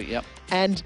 Yep. And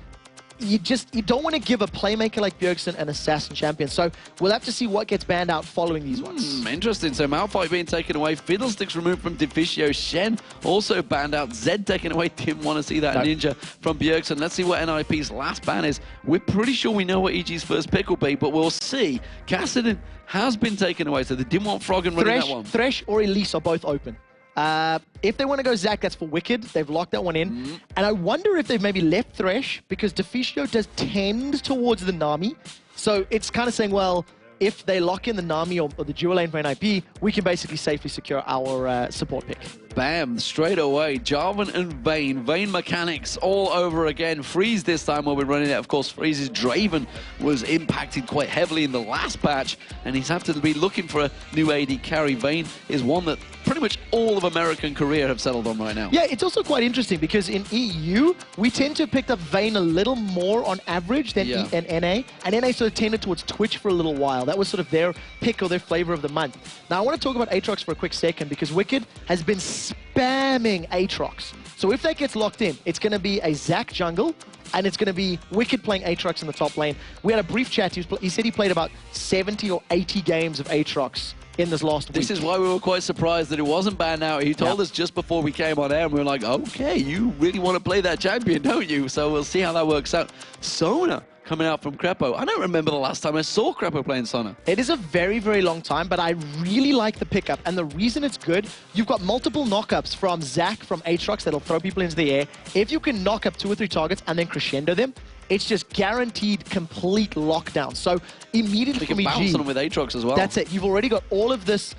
you don't want to give a playmaker like Bjergsen an assassin champion. So we'll have to see what gets banned out following these ones. Interesting. So Malphite being taken away, Fiddlesticks removed from Deficio, Shen also banned out, Zed taken away, didn't want to see that Ninja from Bjergsen. Let's see what NIP's last ban is. We're pretty sure we know what EG's first pick will be, but we'll see. Kassadin has been taken away, so they didn't want Froggen running that one. Thresh or Elise are both open. If they want to go Zac, that's for Wicked. They've locked that one in. And I wonder if they've maybe left Thresh, because Deficio does tend towards the Nami. So it's kind of saying, well, if they lock in the Nami or the dual lane for NIP, we can basically safely secure our support pick. Bam, straight away. Jarvan and Vayne. Vayne mechanics all over again. Freeze this time while we're running it. Of course, Freeze's Draven was impacted quite heavily in the last patch, and he's had to be looking for a new AD carry. Vayne is one that pretty much all of American career have settled on right now. Yeah, it's also quite interesting because in EU, we tend to have picked up Vayne a little more on average than NA. And NA sort of tended towards Twitch for a little while. That was sort of their pick or their flavor of the month. Now, I want to talk about Aatrox for a quick second because Wicked has been spamming Aatrox. So if that gets locked in, it's going to be a Zac jungle, and it's going to be Wicked playing Aatrox in the top lane. We had a brief chat. He said he played about 70 or 80 games of Aatrox in this last week. This is why we were quite surprised that it wasn't banned out. He told us just before we came on air, and we were like, okay, you really want to play that champion, don't you? So we'll see how that works out. Sona coming out from Krepo. I don't remember the last time I saw Krepo playing Sona. It is a very, very long time, but I really like the pickup. And the reason it's good, you've got multiple knockups from Zac, from Aatrox, that'll throw people into the air. If you can knock up 2 or 3 targets and then crescendo them, it's just guaranteed complete lockdown. So immediately you can bounce on them with Aatrox as well. That's it. You've already got all of this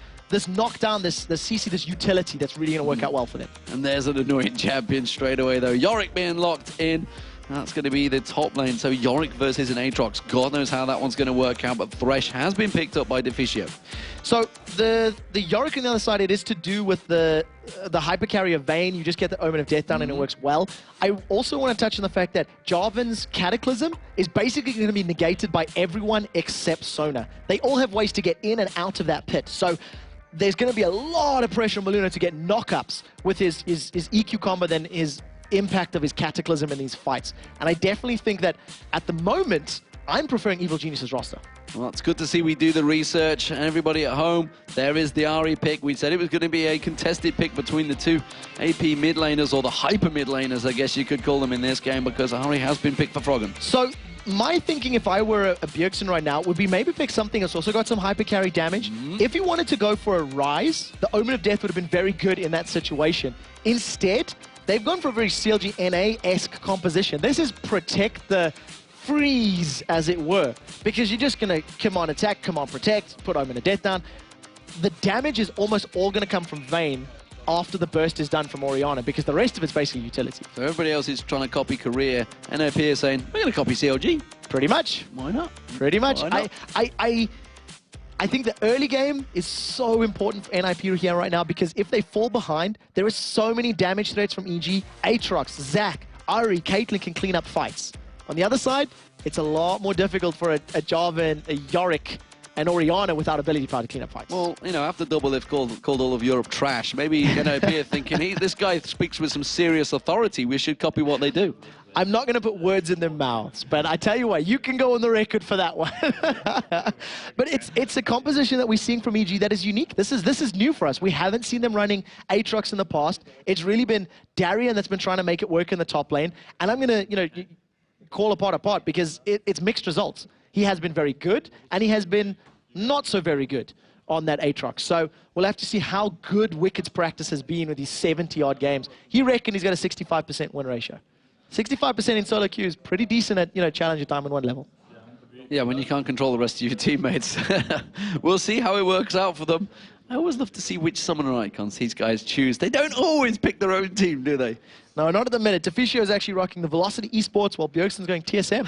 knockdown, this CC, this utility that's really going to work out well for them. And there's an annoying champion straight away, though. Yorick being locked in. That's going to be the top lane. So Yorick versus an Aatrox. God knows how that one's going to work out, but Thresh has been picked up by Deficio. So the Yorick on the other side, it is to do with the hyper carry of Vayne. You just get the Omen of Death down and it works well. I also want to touch on the fact that Jarvan's Cataclysm is basically going to be negated by everyone except Sona. They all have ways to get in and out of that pit. So there's going to be a lot of pressure on Maluna to get knockups with his EQ combo than his impact of his Cataclysm in these fights. And I definitely think that at the moment, I'm preferring Evil Genius's roster. Well, it's good to see we do the research. And everybody at home, there is the Ahri pick. We said it was going to be a contested pick between the 2 AP mid laners, or the hyper mid laners, I guess you could call them in this game, because Ahri has been picked for Froggen. So my thinking, if I were a Bjergsen right now, would be maybe pick something that's also got some hyper carry damage. If you wanted to go for a Rise, the Omen of Death would have been very good in that situation. Instead, they've gone for a very CLG NA-esque composition. This is protect the freeze, as it were, because you're just going to come on attack, come on protect, put Omen of Death down. The damage is almost all going to come from Vayne after the burst is done from Orianna, because the rest of it's basically utility. So everybody else is trying to copy Career. NOP is saying, we're going to copy CLG. Pretty much. Why not? Pretty much. Why not? I think the early game is so important for NIP here right now, because if they fall behind, there are so many damage threats from EG. Aatrox, Zac, Ahri, Caitlyn can clean up fights. On the other side, it's a lot more difficult for a Jarvan, a Yorick, and Orianna without ability power to clean up fights. Well, you know, after Doublelift called all of Europe trash, maybe NOP are thinking, this guy speaks with some serious authority. We should copy what they do. I'm not going to put words in their mouths, but I tell you what, you can go on the record for that one. But it's a composition that we're seeing from EG that is unique. This is new for us. We haven't seen them running Aatrox in the past. It's really been Darian that's been trying to make it work in the top lane. And I'm going to, call apart because it's mixed results. He has been very good, and he has been not so very good on that Aatrox. So we'll have to see how good Wicked's practice has been with these 70-odd games. He reckoned he's got a 65% win ratio. 65% in solo queue is pretty decent at Challenger Diamond 1 level. Yeah, when you can't control the rest of your teammates. We'll see how it works out for them. I always love to see which summoner icons these guys choose. They don't always pick their own team, do they? No, not at the minute. Deficio is actually rocking the Velocity Esports while Bjergsen's going TSM.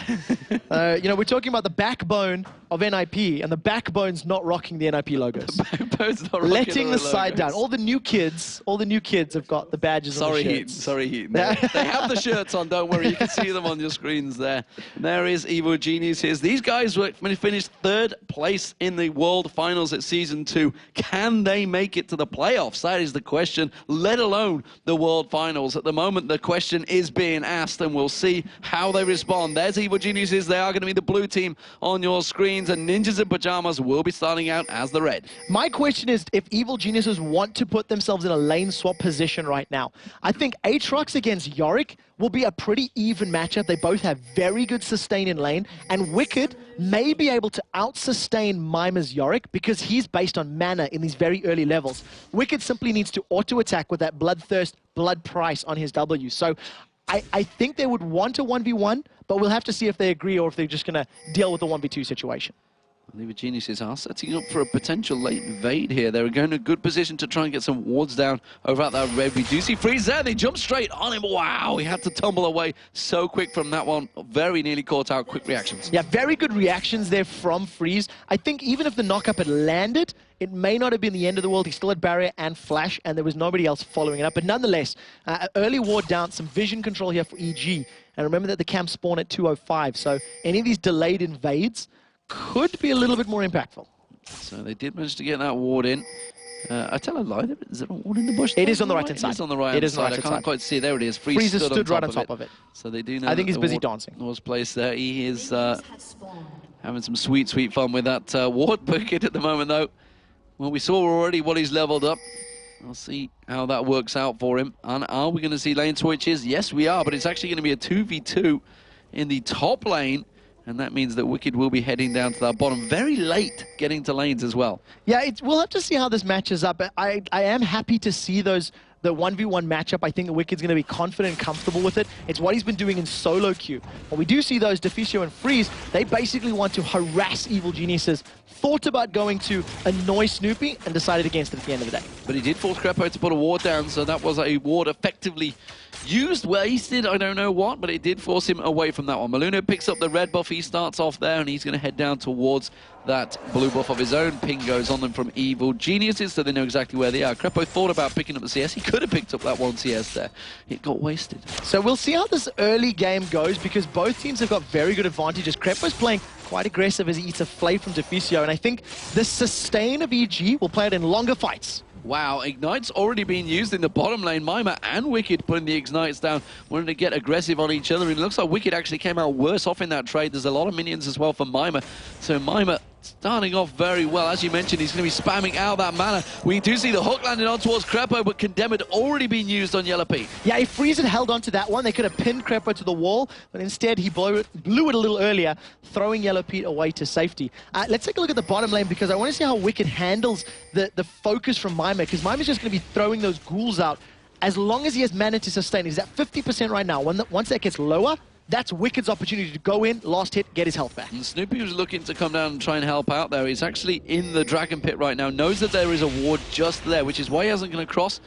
We're talking about the backbone of NIP, and the backbone's not rocking the NIP logos. The backbone's not rocking letting the logos. side down. All the new kids have got the badges on the shirts. Sorry, Heaton. They have the shirts on, don't worry. You can see them on your screens there. And there is Evil Genius. These guys finished 3rd place in the World Finals at Season 2. Can they make it to the playoffs? That is the question, let alone the World Finals. At the moment, moment the question is being asked, and we'll see how they respond. There's Evil Geniuses. They are going to be the blue team on your screens, and Ninjas in Pyjamas will be starting out as the red. My question is if Evil Geniuses want to put themselves in a lane swap position right now. I think Aatrox against Yorick will be a pretty even matchup. They both have very good sustain in lane, and Wicked may be able to out-sustain Mimer's Yorick because he's based on mana in these very early levels. Wicked simply needs to auto-attack with that Bloodthirst, Blood Price on his W. So I think they would want a 1v1, but we'll have to see if they agree or if they're just going to deal with the 1v2 situation. The Geniuses are setting up for a potential late invade here. They're going to a good position to try and get some wards down over at that red. We do see Freeze there. They jump straight on him. Wow, he had to tumble away so quick from that one. Very nearly caught out. Quick reactions. Yeah, very good reactions there from Freeze. I think even if the knockup had landed, it may not have been the end of the world. He still had barrier and flash, and there was nobody else following it up. But nonetheless, early ward down, some vision control here for EG. And remember that the camp spawn at 2:05, so any of these delayed invades could be a little bit more impactful. So they did manage to get that ward in. I tell a lie, is there a ward in the bush? It is on the right-hand side. It is on the right-hand side. I can't quite see it. There it is. Freeze stood right on top of it. So they do know. I think he's busy dancing. Was placed there. He is having some sweet, sweet fun with that ward bucket at the moment, though. Well, we saw already what he's leveled up. I'll see how that works out for him. And are we going to see lane switches? Yes, we are, but it's actually going to be a 2v2 in the top lane. And that means that Wicked will be heading down to that bottom very late, getting to lanes as well. Yeah, we'll have to see how this matches up. I am happy to see the 1v1 matchup. I think Wicked's going to be confident and comfortable with it. It's what he's been doing in solo queue. But we do see those Deficio and Freeze, they basically want to harass Evil Geniuses. Thought about going to annoy Snoopy and decided against it at the end of the day. But he did force Crepo to put a ward down, so that was a ward effectively used, wasted, I don't know what, but it did force him away from that one. Maluno picks up the red buff, he starts off there, and he's going to head down towards that blue buff of his own. Ping goes on them from Evil Geniuses, so they know exactly where they are. Crepo thought about picking up the CS. He could have picked up that one CS there. It got wasted. So we'll see how this early game goes, because both teams have got very good advantages. Crepo's playing quite aggressive as he eats a flay from Deficio, and I think the sustain of EG will play it in longer fights. Wow, Ignite's already been used in the bottom lane. Mima and Wicked putting the Ignites down, wanting to get aggressive on each other. And it looks like Wicked actually came out worse off in that trade. There's a lot of minions as well for Mima. So Mima starting off very well. As you mentioned, he's going to be spamming out that mana. We do see the hook landing on towards Crepo, but Condemn had already been used on Yellow Pete. Yeah, if Freeze had held onto that one, they could have pinned Crepo to the wall, but instead he blew it a little earlier, throwing Yellow Pete away to safety. Let's take a look at the bottom lane, because I want to see how Wicked handles the focus from Mima, because Mima's just going to be throwing those ghouls out as long as he has mana to sustain. He's at 50% right now. Once that gets lower, that's Wicked's opportunity to go in, last hit, get his health back. And Snoopy was looking to come down and try and help out there. He's actually in the Dragon Pit right now, knows that there is a ward just there, which is why he hasn't going to cross.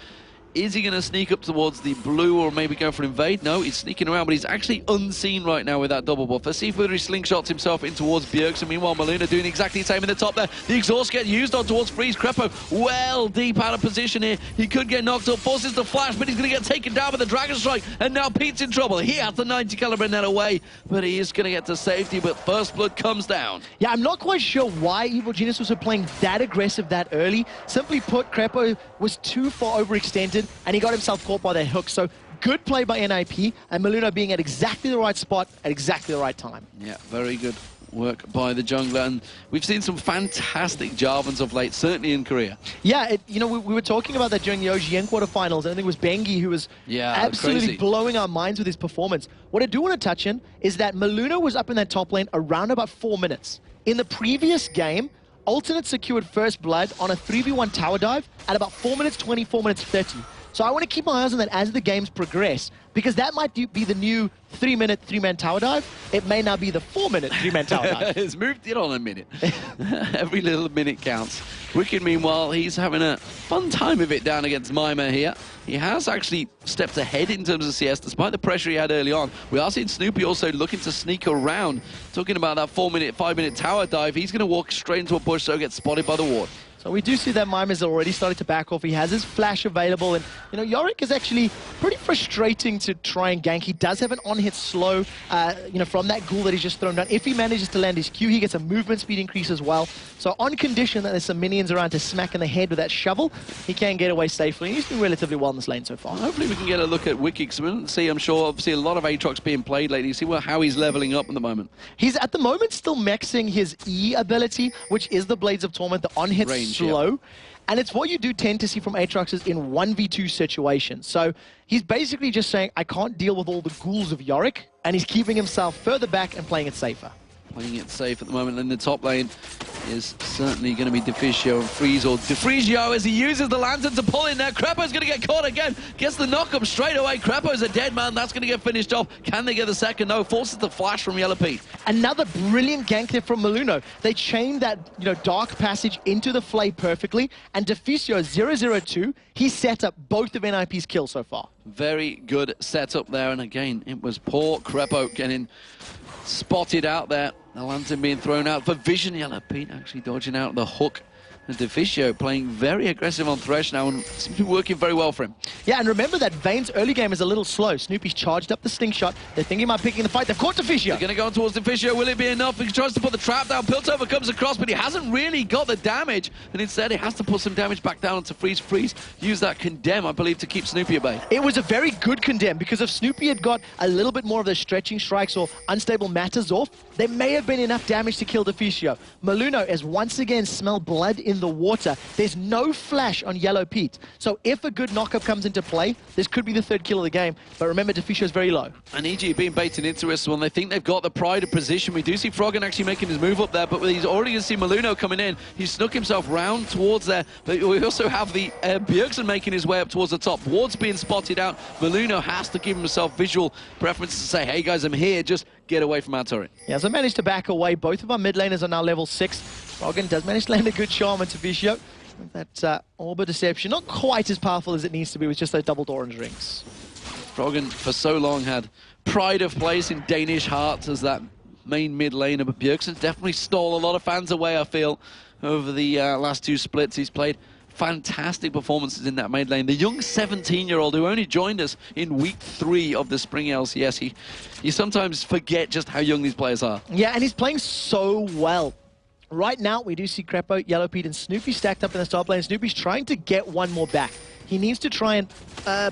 Is he going to sneak up towards the blue or maybe go for an invade? No, he's sneaking around, but he's actually unseen right now with that double buff. Let's see if he slingshots himself in towards Bjergsen. Meanwhile, Maluna doing exactly the same in the top there. The exhaust get used on towards Freeze. Crepo well deep out of position here. He could get knocked up, forces the flash, but he's going to get taken down by the Dragon Strike. And now Pete's in trouble. He has the 90 caliber net away, but he is going to get to safety, but First Blood comes down. Yeah, I'm not quite sure why Evil Geniuses were playing that aggressive that early. Simply put, Crepo was too far overextended, and he got himself caught by that hook. So good play by NIP, and Maluna being at exactly the right spot at exactly the right time. Yeah, very good work by the jungler, and we've seen some fantastic Jarvans of late, certainly in Korea. Yeah, you know, we were talking about that during the OGN quarterfinals, and I think it was Bengi who was absolutely blowing our minds with his performance. What I do want to touch on is that Maluna was up in that top lane around about 4 minutes. In the previous game, Alternate secured First Blood on a 3v1 tower dive at about 4 minutes 20, 4 minutes 30. So I want to keep my eyes on that as the games progress, because that might be the new 3-minute 3-man tower dive. It may now be the 4-minute 3-man tower dive. It's moved it on a minute. Every little minute counts. Wicked, meanwhile, he's having a fun time of it down against Mima here. He has actually stepped ahead in terms of CS, despite the pressure he had early on. We are seeing Snoopy also looking to sneak around. Talking about that 4-minute, 5-minute tower dive, he's going to walk straight into a bush, so gets spotted by the ward. So we do see that Mime is already starting to back off. He has his flash available, and Yorick is actually pretty frustrating to try and gank. He does have an on-hit slow, from that ghoul that he's just thrown down. If he manages to land his Q, he gets a movement speed increase as well. So on condition that there's some minions around to smack in the head with that shovel, he can get away safely. He's doing relatively well in this lane so far. Hopefully we can get a look at Wiki, because we don't see, I'm sure, obviously a lot of Aatrox being played lately. See how he's leveling up at the moment. He's at the moment still maxing his E ability, which is the Blades of Torment, the on-hit slow. Yeah. And it's what you do tend to see from Aatroxes in 1v2 situations. So he's basically just saying, I can't deal with all the ghouls of Yorick, and he's keeping himself further back and playing it safer. Playing it safe at the moment. In the top lane is certainly going to be Deficio and Freeze, or Defrizio, as he uses the lantern to pull in there. Crepo's going to get caught again. Gets the knock-up straight away. Crepo's a dead man. That's going to get finished off. Can they get the second? No. Forces the flash from Yellow Pete. Another brilliant gank there from Maluno. They chained that, dark passage into the Flay perfectly. And Deficio 002, he set up both of NIP's kills so far. Very good setup there. And again, it was poor Crepo getting spotted out there. The lantern being thrown out for vision. Yellow Pete actually dodging out the hook. And Deficio playing very aggressive on Thresh now, and seems to be working very well for him. Yeah, and remember that Vayne's early game is a little slow. Snoopy's charged up the slingshot. They're thinking about picking the fight. They've caught Deficio. They're going to go on towards Deficio. Will it be enough? He tries to put the trap down. Piltover comes across, but he hasn't really got the damage. And instead, he has to put some damage back down onto Freeze. Freeze use that condemn, I believe, to keep Snoopy at bay. It was a very good condemn, because if Snoopy had got a little bit more of those stretching strikes or unstable matters off, there may have been enough damage to kill Deficio. Maluno has once again smelled blood in the water. There's no flash on Yellow Pete. So if a good knockup comes into play, this could be the third kill of the game. But remember, Deficio is very low. And EG being baited into this one. They think they've got the pride of position. We do see Froggen actually making his move up there, but he's already going to see Maluno coming in. He's snuck himself round towards there. But we also have the Bjergsen making his way up towards the top. Ward's being spotted out. Maluno has to give himself visual preferences to say, hey guys, I'm here. Just get away from our turret. Yeah, so managed to back away. Both of our mid laners are now level 6. Froggen does manage to land a good charm into Deficio. That Orb of Deception, not quite as powerful as it needs to be with just those doubled orange rings. Froggen for so long had pride of place in Danish hearts as that main mid laner, but Bjergsen definitely stole a lot of fans away, I feel, over the last 2 splits. He's played fantastic performances in that mid lane. The young 17-year-old who only joined us in week 3 of the spring LCS, you sometimes forget just how young these players are. Yeah, and he's playing so well. Right now, we do see Crepo, Yellow Pete, and Snoopy stacked up in the top lane. Snoopy's trying to get one more back. He needs to try and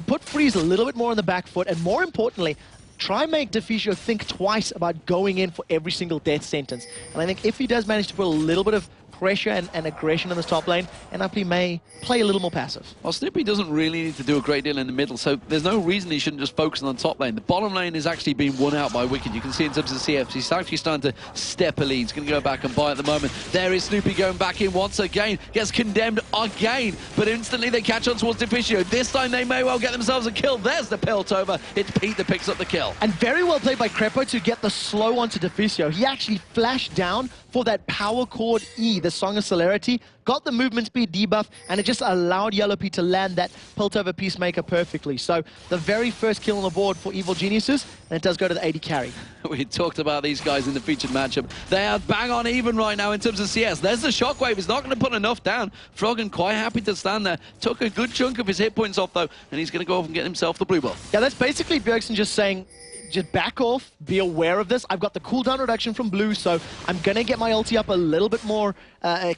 put Freeze a little bit more on the back foot, and more importantly, try and make Deficio think twice about going in for every single death sentence. And I think if he does manage to put a little bit of pressure and aggression in this top lane, NIP may play a little more passive. Well, Snoopy doesn't really need to do a great deal in the middle, so there's no reason he shouldn't just focus on the top lane. The bottom lane is actually being won out by Wicked. You can see in terms of the CFs, he's actually starting to step a lead. He's going to go back and buy at the moment. There is Snoopy going back in once again. Gets condemned again, but instantly they catch on towards Deficio. This time they may well get themselves a kill. There's the Piltover. It's Pete that picks up the kill. And very well played by Crepo to get the slow onto Deficio. He actually flashed down for that power chord E, the Song of Celerity, got the movement speed debuff, and it just allowed Yellow Pete to land that Piltover Peacemaker perfectly. So the very first kill on the board for Evil Geniuses, and it does go to the AD carry. We talked about these guys in the featured matchup. They are bang on even right now in terms of CS. There's the Shockwave. He's not going to put enough down. Froggen quite happy to stand there. Took a good chunk of his hit points off, though, and he's going to go off and get himself the blue buff. Yeah, that's basically Bjergsen just saying, just back off, be aware of this. I've got the cooldown reduction from blue, so I'm going to get my ulti up a little bit more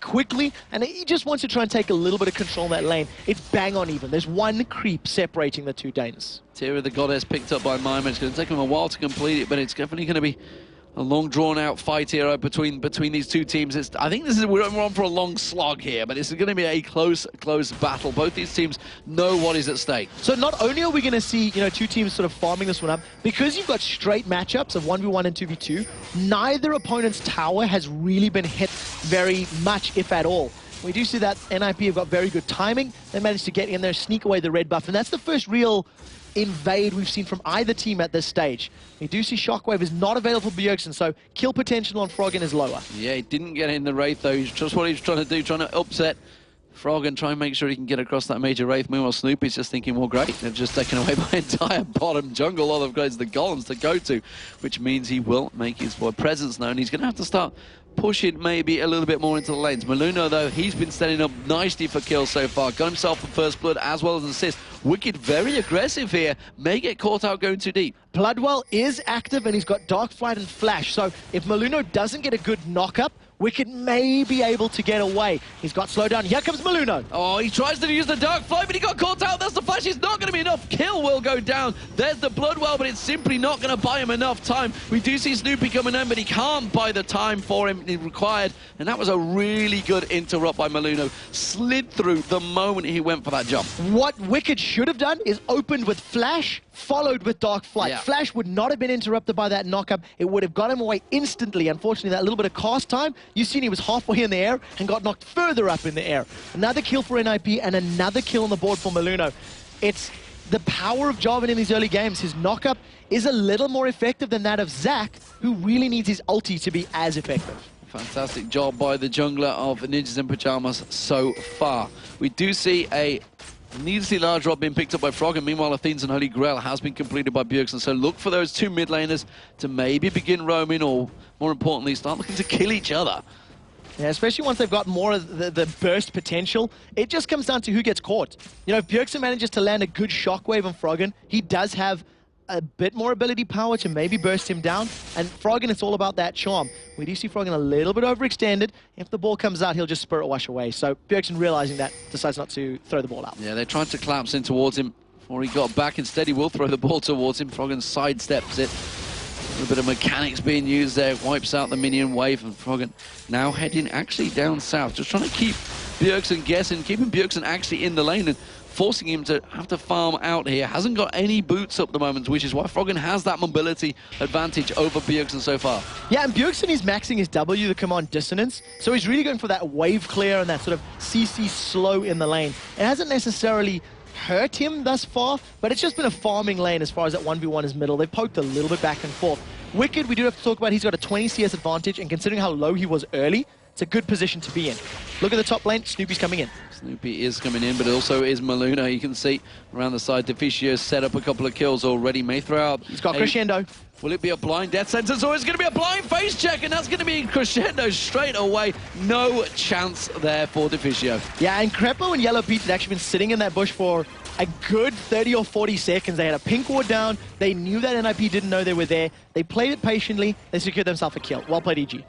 quickly, and he just wants to try and take a little bit of control in that lane. It's bang on even. There's one creep separating the 2 Danes. Tear of the Goddess picked up by Mime. It's going to take him a while to complete it, but it's definitely going to be a long, drawn-out fight here between these 2 teams. I think we're on for a long slog here, but it's going to be a close battle. Both these teams know what is at stake. So not only are we going to see 2 teams sort of farming this one up, because you've got straight matchups of 1v1 and 2v2, neither opponent's tower has really been hit very much, if at all. We do see that NIP have got very good timing. They managed to get in there, sneak away the red buff, and that's the first real invade we've seen from either team at this stage. We do see Shockwave is not available for Bjergsen, so kill potential on Froggen is lower. Yeah, he didn't get in the Wraith, though. He's just what he's trying to do, trying to upset Frog and try and make sure he can get across that major Wraith. Meanwhile, Snoopy's just thinking, well, great, they've just taken away my entire bottom jungle. All they've got is the golems to go to, which means he will make his presence known. He's going to have to start pushing maybe a little bit more into the lanes. Maluno, though, he's been standing up nicely for kills so far. Got himself the first blood as well as an assist. Wicked very aggressive here. May get caught out going too deep. Bloodwell is active and he's got Dark Flight and Flash. So if Maluno doesn't get a good knock-up, Wicked may be able to get away. He's got slowdown. Here comes Maluno. Oh, he tries to use the Dark Flight, but he got caught out. That's the Flash. It's not going to be enough. Kill will go down. There's the Bloodwell, but it's simply not going to buy him enough time. We do see Snoopy coming in, but he can't buy the time for him required. And that was a really good interrupt by Maluno. Slid through the moment he went for that jump. What Wicked should have done is opened with Flash, followed with Dark Flight. Yeah. Flash would not have been interrupted by that knock-up. It would have got him away instantly. Unfortunately, that little bit of cast time, you've seen he was halfway in the air and got knocked further up in the air. Another kill for NIP and another kill on the board for Maluno. It's the power of Jarvan in these early games. His knock-up is a little more effective than that of Zac, who really needs his ulti to be as effective. Fantastic job by the jungler of Ninjas in Pyjamas so far. We do see a needlessly large drop being picked up by Frog, and meanwhile Athene's and Holy Grail has been completed by Bjergsen. So look for those two mid laners to maybe begin roaming, or more importantly, start looking to kill each other. Yeah, especially once they've got more of the burst potential. It just comes down to who gets caught. You know, if Bjergsen manages to land a good shockwave on Froggen, he does have a bit more ability power to maybe burst him down. And Froggen, it's all about that charm. We do see Froggen a little bit overextended. If the ball comes out, he'll just Spirit Wash away. So Bjergsen, realizing that, decides not to throw the ball out. Yeah, they tried to collapse in towards him before he got back. Instead, he will throw the ball towards him. Froggen sidesteps it. A little bit of mechanics being used there. Wipes out the minion wave, and Froggen now heading actually down south. Just trying to keep Bjergsen guessing, keeping Bjergsen actually in the lane and forcing him to have to farm out here. Hasn't got any boots up the moment, which is why Froggen has that mobility advantage over Bjergsen so far. Yeah, and Bjergsen is maxing his W, the command dissonance, so he's really going for that wave clear and that sort of CC slow in the lane. It hasn't necessarily hurt him thus far, but it's just been a farming lane as far as that 1v1 is middle. They've poked a little bit back and forth. Wicked, we do have to talk about, he's got a 20 CS advantage, and considering how low he was early, it's a good position to be in. Look at the top lane, Snoopy's coming in. Snoopy is coming in, but it also is Maluno. You can see around the side, Deficio's set up a couple of kills already. May throw out. He's got Crescendo. Will it be a blind death sentence, or is it going to be a blind face check? And that's going to be Crescendo straight away. No chance there for Deficio. Yeah, and Crepo and Yellow Pete had actually been sitting in that bush for a good 30 or 40 seconds. They had a pink ward down. They knew that NIP didn't know they were there. They played it patiently. They secured themselves a kill. Well played, EG.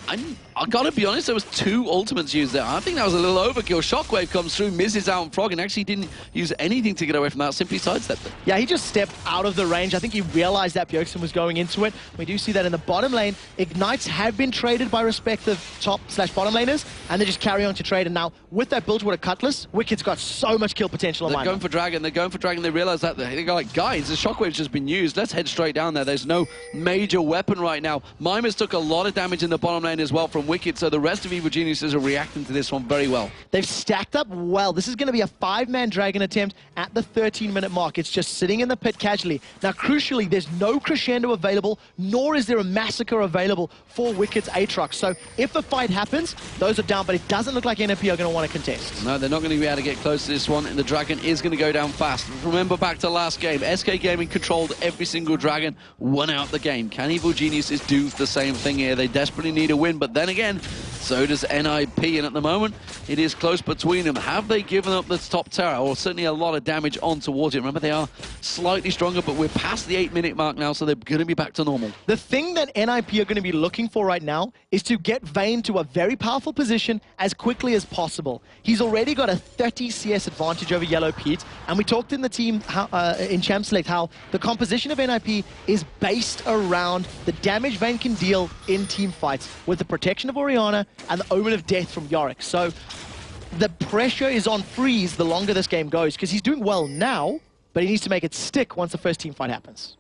I gotta be honest, there was two ultimates used there. I think that was a little overkill. Shockwave comes through, misses out on Frog, and actually didn't use anything to get away from that, simply sidestepped it. Yeah, he just stepped out of the range. I think he realized that Bjergsen was going into it. We do see that in the bottom lane. Ignites have been traded by respective top/bottom laners, and they just carry on to trade. And now, with that build with a Cutlass, Wicked's got so much kill potential on They're going for Dragon, they realize that. They go like, guys, the Shockwave's just been used. Let's head straight down there. There's no major weapon right now. Mimas took a lot of damage in the bottom lane as well from Wicked, so the rest of Evil Geniuses are reacting to this one very well. They've stacked up well. This is going to be a 5-man Dragon attempt at the 13-minute mark. It's just sitting in the pit casually. Now, crucially, there's no Crescendo available, nor is there a Massacre available for Wicked's Aatrox. So if a fight happens, those are down, but it doesn't look like NFP are going to want to contest. No, they're not going to be able to get close to this one, and the Dragon is going to go down fast. Remember back to last game, SK Gaming controlled every single Dragon, won out the game. Can Evil Geniuses do the same thing here? They desperately need a win, but then again, so does NIP, and at the moment, it is close between them. Have they given up this top tower, or certainly a lot of damage on towards it? Remember, they are slightly stronger, but we're past the 8-minute mark now, so they're going to be back to normal. The thing that NIP are going to be looking for right now is to get Vayne to a very powerful position as quickly as possible. He's already got a 30 CS advantage over Yellow Pete, and we talked in the team in Champ Select how the composition of NIP is based around the damage Vayne can deal in team fights with the protection of Orianna and the Omen of Death from Yorick. So the pressure is on Freeze the longer this game goes, because he's doing well now, but he needs to make it stick once the first team fight happens.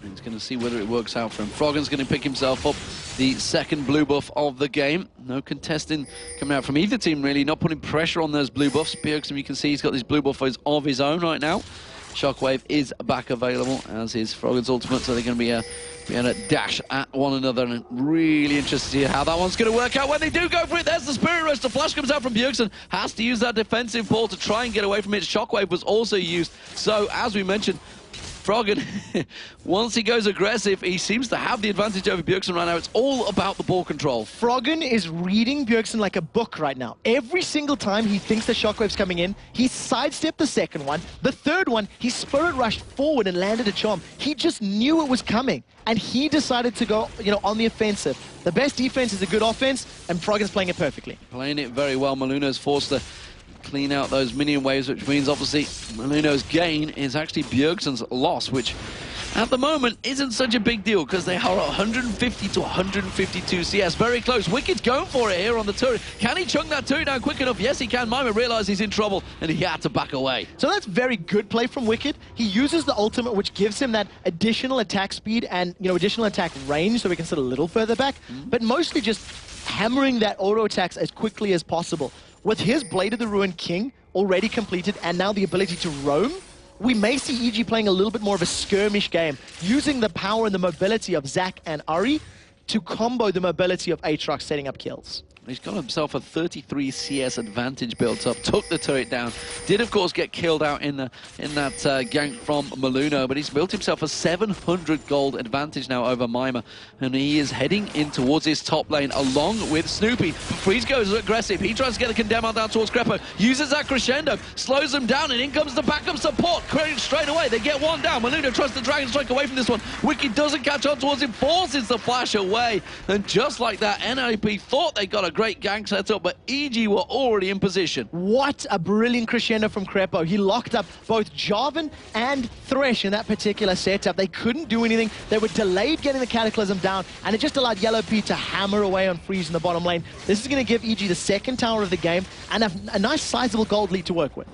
He's going to see whether it works out for him. Froggen's going to pick himself up the second blue buff of the game. No contesting coming out from either team, really. Not putting pressure on those blue buffs. Bjergsen, you can see he's got these blue buffers of his own right now. Shockwave is back available, as is Froggen's ultimate, so they're going to be Be able to dash at one another, and really interested to see how that one's going to work out when they do go for it. There's the Spirit Rush. The flash comes out from Bjergsen. Has to use that defensive ball to try and get away from it. Shockwave was also used. So, as we mentioned, Froggen, once he goes aggressive, he seems to have the advantage over Bjergsen right now. It's all about the ball control. Froggen is reading Bjergsen like a book right now. Every single time he thinks the Shockwave's coming in, he sidestepped the second one. The third one, he Spirit Rushed forward and landed a charm. He just knew it was coming, and he decided to go, on the offensive. The best defense is a good offense, and Froggen's playing it perfectly. Playing it very well. Maluno's forced to clean out those minion waves, which means obviously Maluno's gain is actually Bjergsen's loss, which at the moment isn't such a big deal because they are 150 to 152 CS. Very close. Wicked's going for it here on the turret. Can he chunk that turret down quick enough? Yes, he can. Mima realized he's in trouble and he had to back away. So that's very good play from Wicked. He uses the ultimate, which gives him that additional attack speed and additional attack range, so he can sit a little further back, but mostly just hammering that auto attacks as quickly as possible. With his Blade of the Ruined King already completed and now the ability to roam, we may see EG playing a little bit more of a skirmish game, using the power and the mobility of Zac and Ari to combo the mobility of Aatrox setting up kills. He's got himself a 33 CS advantage built up, took the turret down, did of course get killed out in that gank from Maluno, but he's built himself a 700 gold advantage now over Mima, and he is heading in towards his top lane along with Snoopy. Freeze goes aggressive, he tries to get the Condemn out down towards Crepo, uses that crescendo, slows him down, and in comes the backup support, straight away, they get one down. Maluno tries the Dragon Strike away from this one, Wicked doesn't catch on towards him, forces the flash away, and just like that, NIP thought they got a great gank setup, but EG were already in position. What a brilliant crescendo from Crepo. He locked up both Jarvan and Thresh in that particular setup. They couldn't do anything. They were delayed getting the Cataclysm down, and it just allowed Yellow P to hammer away on Freeze in the bottom lane. This is going to give EG the second tower of the game and a nice sizable gold lead to work with.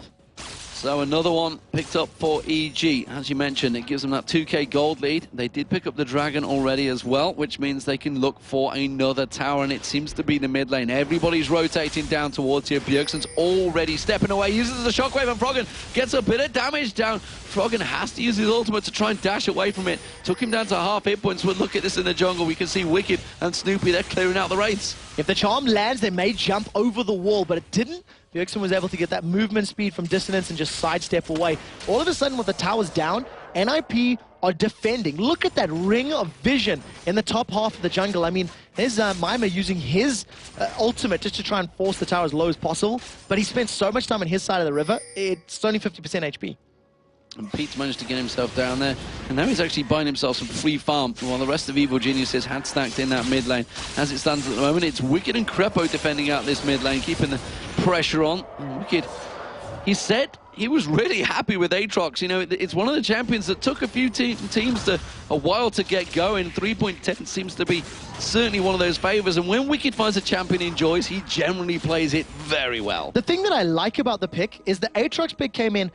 So another one picked up for EG. As you mentioned, it gives them that 2k gold lead. They did pick up the Dragon already as well, which means they can look for another tower, and it seems to be the mid lane. Everybody's rotating down towards here. Bjergsen's already stepping away, uses the Shockwave, and Froggen gets a bit of damage down. Froggen has to use his ultimate to try and dash away from it. Took him down to half hit points, but look at this in the jungle. We can see Wicked and Snoopy, they're clearing out the wraiths. If the charm lands, they may jump over the wall, but it didn't. Bjergsen was able to get that movement speed from dissonance and just sidestep away. All of a sudden, with the towers down, NIP are defending. Look at that ring of vision in the top half of the jungle. I mean, there's Mima using his ultimate just to try and force the tower as low as possible, but he spent so much time on his side of the river, it's only 50% HP. And Pete's managed to get himself down there, and now he's actually buying himself some free farm while the rest of Evil Geniuses had stacked in that mid lane. As it stands at the moment, it's Wicked and Crepo defending out this mid lane, keeping the pressure on. Wicked, he said he was really happy with Aatrox. It's one of the champions that took a few teams a while to get going. 3.10 seems to be certainly one of those favors, and when Wicked finds a champion he enjoys, he generally plays it very well. The thing that I like about the pick is the Aatrox pick came in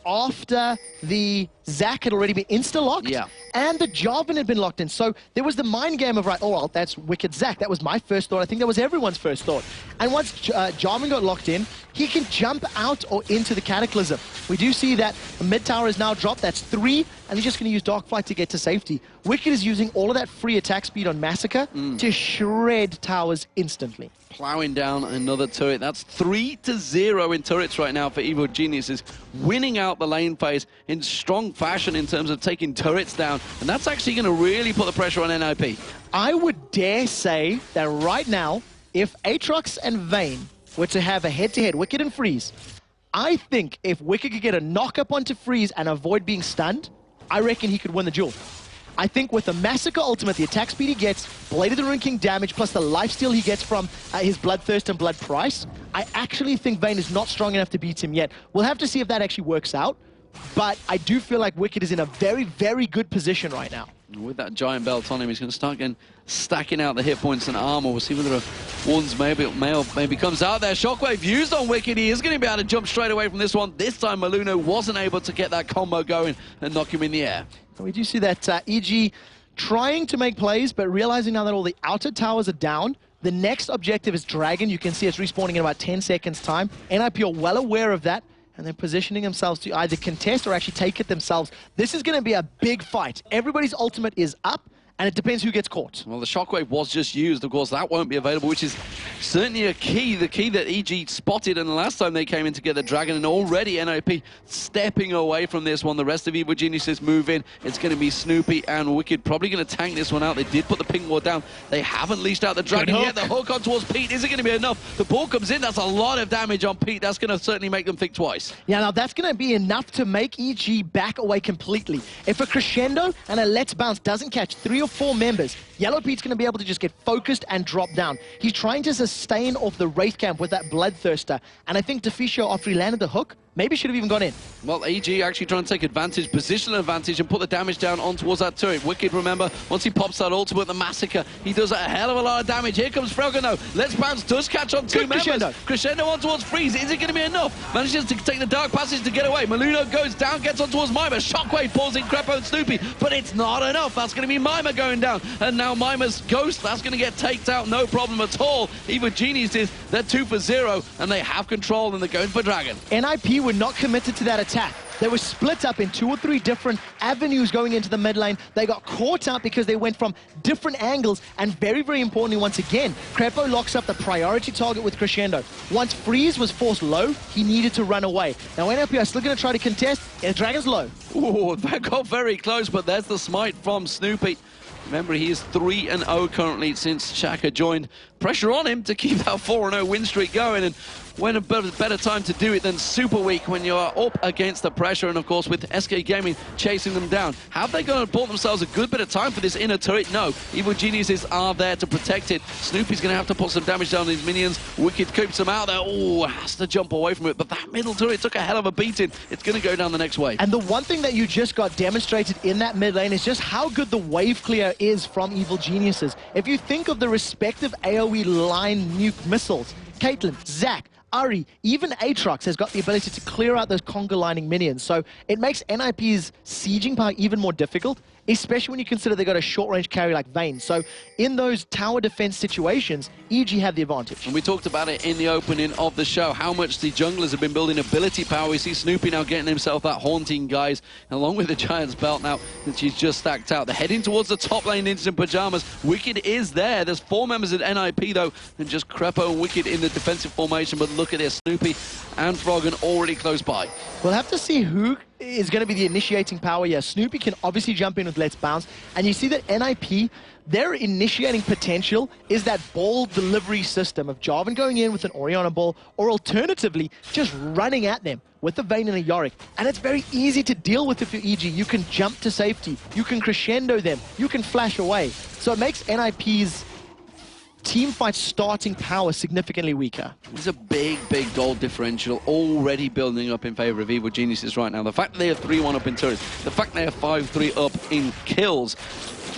after the Zac had already been insta-locked, and the Jarvan had been locked in. So there was the mind game of, right, oh, well, that's Wicked Zac. That was my first thought. I think that was everyone's first thought. And once Jarvan got locked in, he can jump out or into the Cataclysm. We do see that the mid tower is now dropped. That's 3, and he's just going to use Darkflight to get to safety. Wicked is using all of that free attack speed on Massacre to shred towers instantly. Plowing down another turret. That's 3-0 in turrets right now for Evil Geniuses, winning out the lane phase in strong fashion in terms of taking turrets down, and that's actually going to really put the pressure on NIP. I would dare say that right now, if Aatrox and Vayne were to have a head-to-head, Wicked and Freeze, I think if Wicked could get a knock-up onto Freeze and avoid being stunned, I reckon he could win the duel. I think with the Massacre ultimate, the attack speed he gets, Blade of the Ruined King damage, plus the lifesteal he gets from his Bloodthirst and Blood Price, I actually think Vayne is not strong enough to beat him yet. We'll have to see if that actually works out, but I do feel like Wicked is in a very, very good position right now. With that giant belt on him, he's going to start stacking out the hit points and armor. We'll see whether Wardens maybe comes out there. Shockwave used on Wicked. He is going to be able to jump straight away from this one. This time, Maluno wasn't able to get that combo going and knock him in the air. We do see that EG trying to make plays, but realizing now that all the outer towers are down, the next objective is Dragon. You can see it's respawning in about 10 seconds time. NIP are well aware of that, and they're positioning themselves to either contest or actually take it themselves. This is going to be a big fight. Everybody's ultimate is up, and it depends who gets caught. Well, the shockwave was just used. Of course, that won't be available, which is certainly a key. The key that EG spotted, and the last time they came in to get the Dragon, and already NIP stepping away from this one. The rest of Evil Geniuses move in. It's going to be Snoopy and Wicked probably going to tank this one out. They did put the ping ward down. They haven't leashed out the Dragon yet. The hook on towards Pete. Is it going to be enough? The ball comes in. That's a lot of damage on Pete. That's going to certainly make them think twice. Yeah, now that's going to be enough to make EG back away completely. If a Crescendo and a Let's Bounce doesn't catch 3 or 4 members, Yellow Pete's going to be able to just get focused and drop down. He's trying to sustain off the Wraith Camp with that Bloodthirster, and I think Deficio, after he landed the hook, maybe should have even gone in. Well, EG actually trying to take advantage, positional advantage, and put the damage down on towards that turret. Wicked, remember, once he pops that ultimate, the Massacre, he does a hell of a lot of damage. Here comes Froggen, though. Let's Bounce does catch on 2 members. Crescendo. Crescendo on towards Freeze. Is it going to be enough? Manages to take the Dark Passage to get away. Maluno goes down, gets on towards Mima. Shockwave pulls in Crepo and Snoopy, but it's not enough. That's going to be Mima going down. And now Mima's Ghost, that's going to get taked out, no problem at all. Even Geniuses, they're 2 for 0, and they have control, and they're going for Dragon. NIP were not committed to that attack. They were split up in 2 or 3 different avenues going into the mid lane. They got caught out because they went from different angles, and very, very importantly, once again, Crepo locks up the priority target with Crescendo. Once Freeze was forced low, he needed to run away. Now NIP are still going to try to contest, and the Dragon's low. Ooh, that got very close, but there's the smite from Snoopy. Remember, he is 3-0 currently since Shaka joined. Pressure on him to keep that 4-0 win streak going, and when a better time to do it than Super Week, when you are up against the pressure, and of course with SK Gaming chasing them down. Have they going to bought themselves a good bit of time for this inner turret? No. Evil Geniuses are there to protect it. Snoopy's going to have to put some damage down on these minions. Wicked coops them out there. Oh, has to jump away from it, but that middle turret took a hell of a beating. It's going to go down the next wave. And the one thing that you just got demonstrated in that mid lane is just how good the wave clear is from Evil Geniuses. If you think of the respective AoE line nuke missiles, Caitlyn, Zac, Ari, even Aatrox has got the ability to clear out those conga lining minions. So it makes NIP's sieging power even more difficult, especially when you consider they got a short-range carry like Vayne. So in those tower defense situations, EG have the advantage. And we talked about it in the opening of the show, how much the junglers have been building ability power. We see Snoopy now getting himself that haunting, guys, along with the Giant's Belt now that she's just stacked out. They're heading towards the top lane into Pyjamas. Wicked is there. There's 4 members at NIP, though, and just Crepo and Wicked in the defensive formation. But look at this, Snoopy and Froggen already close by. We'll have to see who is going to be the initiating power here. Snoopy can obviously jump in with Let's Bounce, and you see that NIP, their initiating potential is that ball delivery system of Jarvan going in with an Orianna ball, or alternatively, just running at them with a Vayne and a Yorick. And it's very easy to deal with if you're EG. You can jump to safety, you can crescendo them, you can flash away. So it makes NIP's team fight starting power significantly weaker. There's a big, big gold differential already building up in favor of Evil Geniuses right now. The fact that they are 3-1 up in turrets, the fact they are 5-3 up in kills,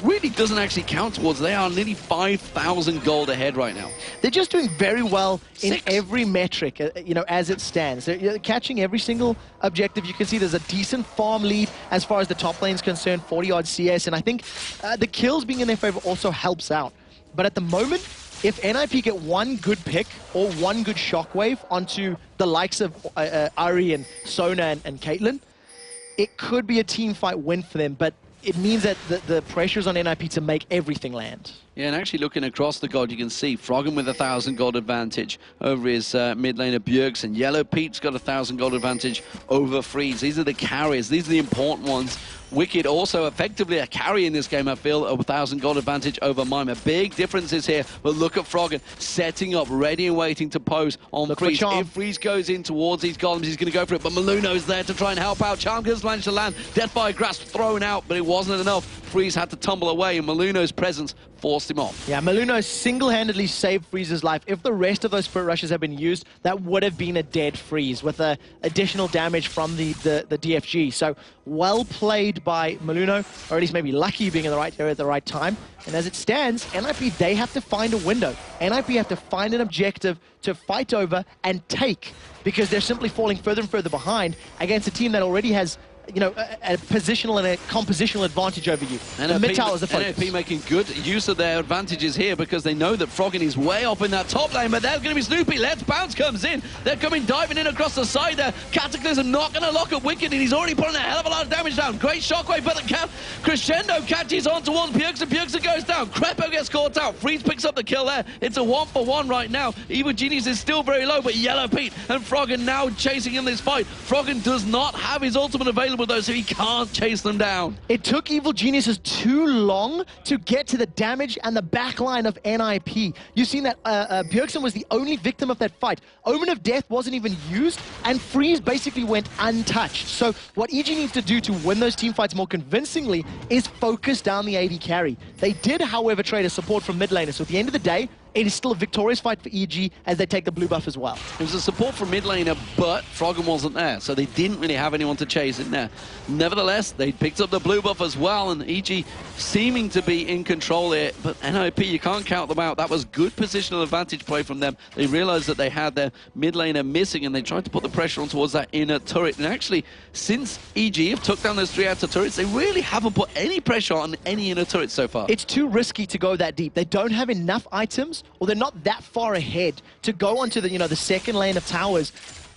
really doesn't actually count towards. They are nearly 5,000 gold ahead right now. They're just doing very well in every metric, you know, as it stands. They're catching every single objective. You can see there's a decent farm lead as far as the top lane is concerned, 40-odd CS, and I think the kills being in their favor also helps out. But at the moment, if NIP get one good pick or one good shockwave onto the likes of Ari and Sona and Caitlyn, it could be a team fight win for them, but it means that the pressure's on NIP to make everything land. Yeah, and actually looking across the gold, you can see Froggen with 1,000 gold advantage over his mid laner Bjergsen, and Yellow Pete's got 1,000 gold advantage over Freeze. These are the carriers. These are the important ones. Wicked also effectively a carry in this game, I feel, a 1,000 gold advantage over Mima. Big differences here, but look at Froggen setting up, ready and waiting to pose on Freeze. If Freeze goes in towards these golems, he's going to go for it, but Maluno's there to try and help out. Charm gets managed to land, Death by Grasp thrown out, but it wasn't enough. Freeze had to tumble away, and Maluno's presence forced him off. Yeah, Maluno single-handedly saved Freeze's life. If the rest of those Spirit Rushes had been used, that would have been a dead Freeze with additional damage from the DFG. So well played by Maluno, or at least maybe lucky being in the right area at the right time. And as it stands, NIP, they have to find a window. NIP have to find an objective to fight over and take, because they're simply falling further and further behind against a team that already has you know, a positional and a compositional advantage over you. The mid tower is the focus. NOP making good use of their advantages here because they know that Froggen is way up in that top lane, but there's going to be Snoopy. Let's Bounce comes in. They're coming diving in across the side there. Cataclysm not going to lock up Wicked, and he's already putting a hell of a lot of damage down. Great shockwave, but the Crescendo catches on towards Pyjamas. Pyjamas goes down. Krepo gets caught out. Freeze picks up the kill there. It's a 1-for-1 right now. Evil Genius is still very low, but Yellow Pete and Froggen now chasing in this fight. Froggen does not have his ultimate available though, so he can't chase them down. It took Evil Geniuses too long to get to the damage and the backline of NIP. You've seen that Bjergsen was the only victim of that fight. Omen of Death wasn't even used, and Freeze basically went untouched. So what EG needs to do to win those team fights more convincingly is focus down the AD carry. They did, however, trade a support from mid laners. So at the end of the day, it is still a victorious fight for EG as they take the blue buff as well. It was a support from mid laner, but Froggen wasn't there, so they didn't really have anyone to chase in there. Nevertheless, they picked up the blue buff as well, and EG seeming to be in control here, but NIP, you can't count them out. That was good positional advantage play from them. They realized that they had their mid laner missing, and they tried to put the pressure on towards that inner turret. And actually, since EG have took down those 3 outer turrets, they really haven't put any pressure on any inner turrets so far. It's too risky to go that deep. They don't have enough items, or they're not that far ahead to go onto the, you know, the second lane of towers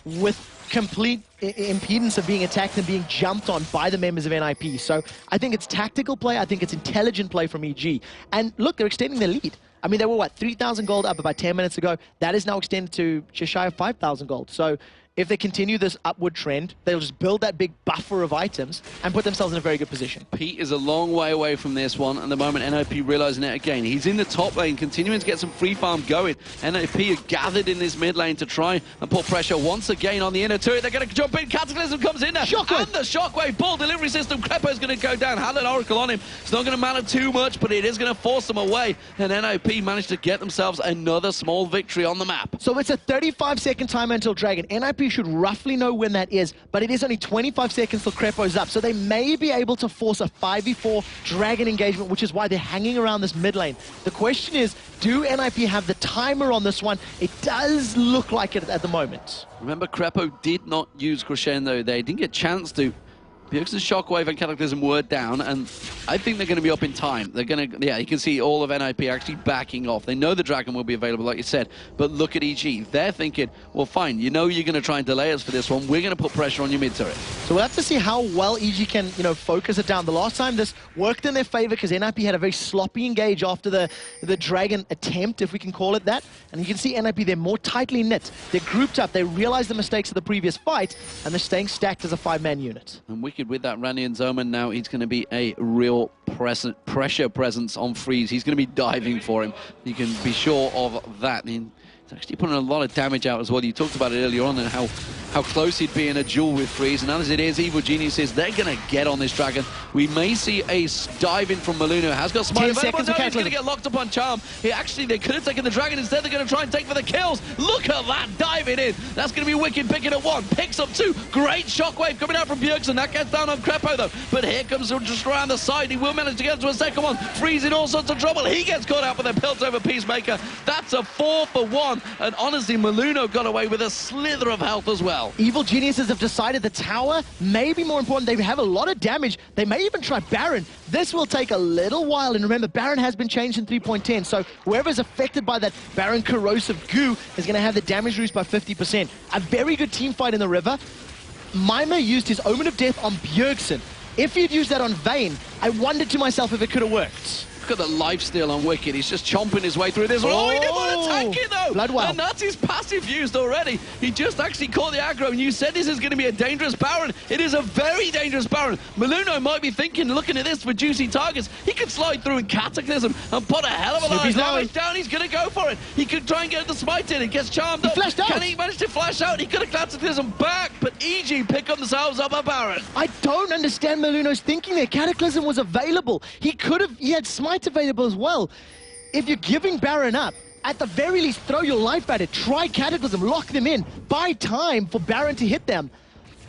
with complete impedance of being attacked and being jumped on by the members of NIP. So I think it's tactical play. I think it's intelligent play from EG. And look, they're extending their lead. I mean, they were, what, 3,000 gold up about 10 minutes ago. That is now extended to just shy of 5,000 gold. So if they continue this upward trend, they'll just build that big buffer of items and put themselves in a very good position. Pete is a long way away from this one, and the moment NIP realizing it again. He's in the top lane, continuing to get some free farm going. NIP are gathered in this mid lane to try and put pressure once again on the inner turret. They're going to jump in. Cataclysm comes in there. Shockwave. And the Shockwave ball delivery system. Krepo is going to go down. Had an Oracle on him. It's not going to matter too much, but it is going to force them away. And NIP managed to get themselves another small victory on the map. So it's a 35-second timer until Dragon. NIP should roughly know when that is, but it is only 25 seconds till Krepo's up, so they may be able to force a 5v4 Dragon engagement, which is why they're hanging around this mid lane. The question is, do NIP have the timer on this one? It does look like it at the moment. Remember, Krepo did not use Crescendo. They didn't get a chance to. Bjergsen's Shockwave and Cataclysm were down, and I think they're going to be up in time. They're going to, yeah, you can see all of NIP actually backing off. They know the Dragon will be available, like you said, but look at EG. They're thinking, well, fine, you know you're going to try and delay us for this one. We're going to put pressure on your mid turret. So we'll have to see how well EG can, you know, focus it down. The last time this worked in their favor because NIP had a very sloppy engage after the Dragon attempt, if we can call it that. And you can see NIP, they're more tightly knit. They're grouped up. They realize the mistakes of the previous fight, and they're staying stacked as a 5-man unit. And Wicked with that Rannian's Omen now, he's going to be a real pressure presence on Freeze. He's going to be diving for him. You can be sure of that. He's actually putting a lot of damage out as well. You talked about it earlier on and how close he'd be in a duel with Freeze. And as it is, Evil Geniuses, they're going to get on this Dragon. We may see a dive in from Maluno. Has got Smite available. No, he's going to get locked up on Charm. They could have taken the Dragon. Instead, they're going to try and take for the kills. Look at that, diving in. That's going to be Wicked picking up 1. Picks up 2. Great Shockwave coming out from Bjergsen. That gets down on Krepo, though. But here comes just around the side. He will manage to get into a second one. Freeze in all sorts of trouble. He gets caught out with a Piltover Peacemaker. That's a 4-for-1. And honestly, Maluno got away with a slither of health as well. Evil Geniuses have decided the tower may be more important. They have a lot of damage. They may even try Baron. This will take a little while. And remember, Baron has been changed in 3.10. So whoever's affected by that Baron corrosive goo is going to have the damage reduced by 50%. A very good team fight in the river. Mima used his Omen of Death on Bjergsen. If he'd used that on Vayne, I wondered to myself if it could have worked. Look at the lifesteal on Wicked. He's just chomping his way through this. Oh, he didn't want to tank it, though. Bloodwell. And that's his passive used already. He just actually caught the aggro, and you said this is going to be a dangerous Baron. It is a very dangerous Baron. Maluno might be thinking, looking at this for juicy targets, he could slide through in Cataclysm and put a hell of a lot of damage down. He's going to go for it. He could try and get the Smite in. It gets charmed up. Flashed out. Can he manage to flash out? He could have Cataclysm back, but EG pick up themselves up a Baron. I don't understand Maluno's thinking there. Cataclysm was available. He had Smite available as well. If you're giving Baron up, at the very least, throw your life at it. Try Cataclysm, lock them in, buy time for Baron to hit them.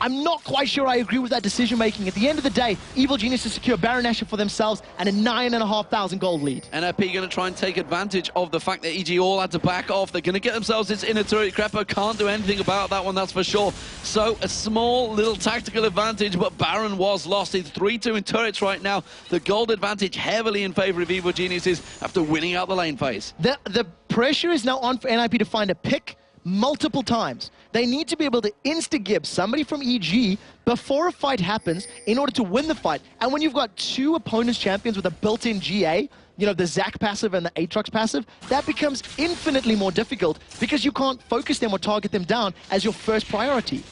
I'm not quite sure I agree with that decision-making. At the end of the day, Evil Geniuses secure Baron Nashor for themselves and a 9,500 gold lead. NIP going to try and take advantage of the fact that EG all had to back off. They're going to get themselves this inner turret. Crepo can't do anything about that one, that's for sure. So a small little tactical advantage, but Baron was lost. It's 3-2 in turrets right now. The gold advantage heavily in favor of Evil Geniuses after winning out the lane phase. The pressure is now on for NIP to find a pick multiple times. They need to be able to insta-gib somebody from EG before a fight happens in order to win the fight. And when you've got two opponents champions with a built-in GA, you know, the Zac passive and the Aatrox passive, that becomes infinitely more difficult because you can't focus them or target them down as your first priority.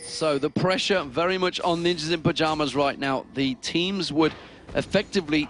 So the pressure very much on Ninjas in Pyjamas right now. The teams would effectively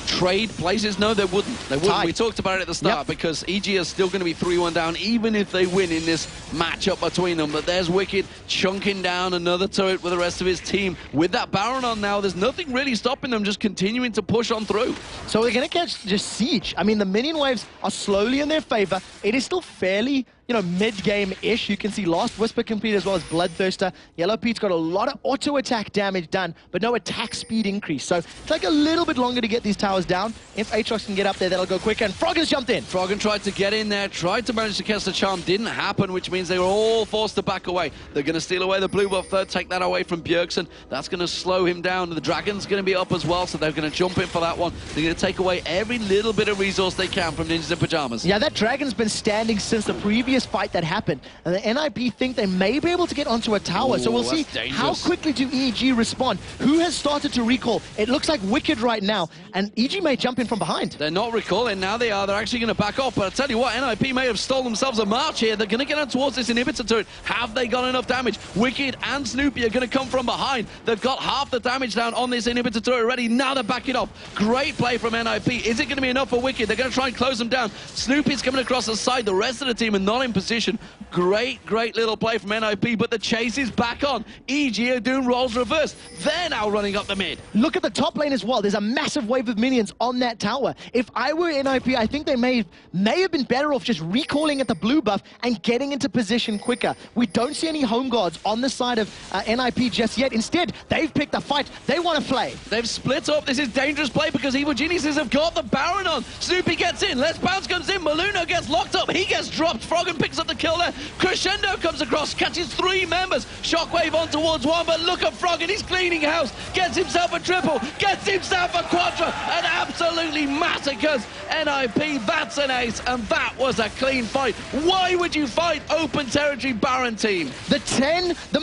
trade places. No, they wouldn't. They wouldn't. Tied. We talked about it at the start because EG is still going to be 3-1 down even if they win in this matchup between them. But there's Wicked chunking down another turret with the rest of his team. With that Baron on now, there's nothing really stopping them, just continuing to push on through. So we're going to catch just Siege. I mean, the minion waves are slowly in their favor. It is still fairly, you know, mid-game-ish. You can see Last Whisper complete as well as Bloodthirster. Yellow Pete's got a lot of auto-attack damage done, but no attack speed increase. So it's like a little bit longer to get these towers down. If Aatrox can get up there, that'll go quicker. And Froggen's jumped in. Froggen tried to get in there, tried to manage to cast the charm, didn't happen, which means they were all forced to back away. They're going to steal away the blue buff though, take that away from Bjergsen. That's going to slow him down. The Dragon's going to be up as well, so they're going to jump in for that one. They're going to take away every little bit of resource they can from Ninjas in Pyjamas. Yeah, that Dragon's been standing since the previous fight that happened. And the NIP think they may be able to get onto a tower. Ooh, so we'll see how quickly do EG respond. Who has started to recall? It looks like Wicked right now, and EG may jump in from behind. They're not recalling, now they are. They're actually going to back off. But I tell you what, NIP may have stolen themselves a march here. They're going to get on towards this inhibitor turret. Have they got enough damage? Wicked and Snoopy are going to come from behind. They've got half the damage down on this inhibitor turret already. Now they're backing off. Great play from NIP. Is it going to be enough for Wicked? They're going to try and close them down. Snoopy's coming across the side. The rest of the team are not in position. Great little play from NIP, but the chase is back on. EG are doing roles reverse. They're now running up the mid. Look at the top lane as well. There's a massive wave of minions on that tower. If I were NIP, I think they may have been better off just recalling at the blue buff and getting into position quicker. We don't see any home guards on the side of NIP just yet. Instead, they've picked a fight. They want to play. They've split up. This is dangerous play because Evil Geniuses have got the Baron on. Snoopy gets in. Let's Bounce comes in. Maluno gets locked up. He gets dropped. Froggen picks up the kill there. Crescendo comes across, catches 3 members. Shockwave on towards 1, but look at Froggen. He's cleaning house. Gets himself a triple. Gets himself a quadra. And absolutely massacres NIP. That's an ace, and that was a clean fight. Why would you fight open territory Baron team? The 10, the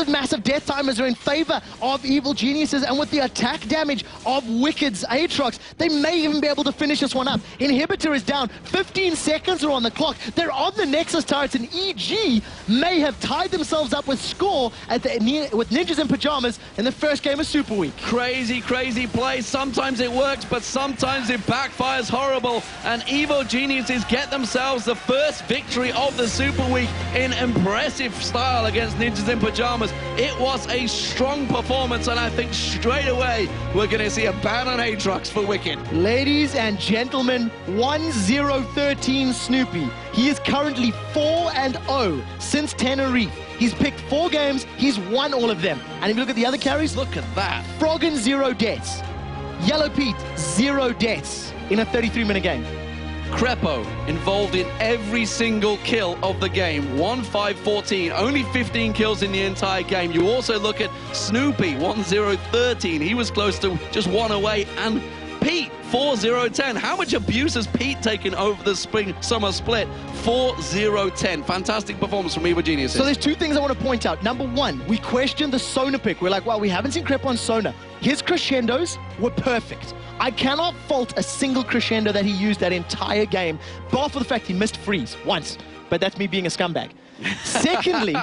massive death timers are in favor of Evil Geniuses, and with the attack damage of Wicked's Aatrox, they may even be able to finish this one up. Inhibitor is down. 15 seconds are on the clock. They're on the Nexus turrets, and EG may have tied themselves up with score with Ninjas in Pyjamas in the first game of Super Week. Crazy play. Sometimes it works, but sometimes it backfires horrible. And Evil Geniuses get themselves the first victory of the Super Week in impressive style against Ninjas in Pyjamas. It was a strong performance, and I think straight away we're going to see a ban on Aatrox for Wicked. Ladies and gentlemen, 1-0-13 Snoopy. He is currently 4-0 since Tenerife. He's picked 4 games, he's won all of them. And if you look at the other carries, Look at that. Froggen 0 deaths. Yellow Pete 0 deaths in a 33-minute game. Crepo involved in every single kill of the game. 1-5-14, only 15 kills in the entire game. You also look at Snoopy, 1-0-13. He was close to just 1 away. And Pete, 4-0-10. How much abuse has Pete taken over the spring-summer split? 4-0-10. Fantastic performance from Evil Geniuses. So there's 2 things I want to point out. Number 1, we questioned the Sona pick. We're like, well, we haven't seen Crepo on Sona. His crescendos were perfect. I cannot fault a single crescendo that he used that entire game, bar for the fact he missed freeze once. But that's me being a scumbag. Secondly,